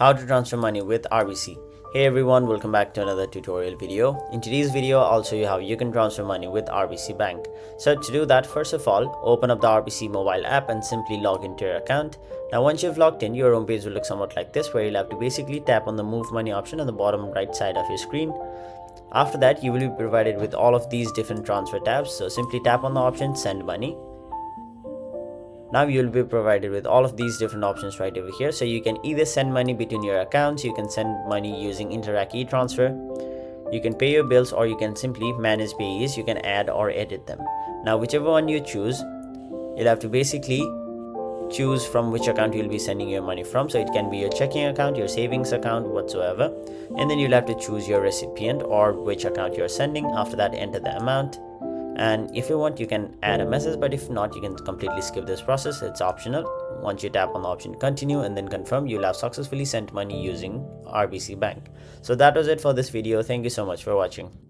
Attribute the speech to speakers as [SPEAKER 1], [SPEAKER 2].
[SPEAKER 1] How to transfer money with RBC. Hey everyone, welcome back to another tutorial video. In today's video, I'll show you how you can transfer money with RBC Bank. So to do that, first of all, open up the RBC mobile app and simply log into your account. Now once you've logged in, your home page will look somewhat like this, where you'll have to basically tap on the move money option on the bottom right side of your screen. After that, you will be provided with all of these different transfer tabs. So simply tap on the option send money. Now you will be provided with all of these different options right over here. So you can either send money between your accounts, you can send money using Interac e-transfer, you can pay your bills, or you can simply manage payees. You can add or edit them. Now whichever one you choose, you'll have to basically choose from which account you'll be sending your money from. So it can be your checking account, your savings account, whatsoever. And then you'll have to choose your recipient or which account you're sending. After that, enter the amount. And if you want, you can add a message, but if not, you can completely skip this process. It's optional. Once you tap on the option continue and then confirm, you'll have successfully sent money using RBC Bank. So that was it for this video. Thank you so much for watching.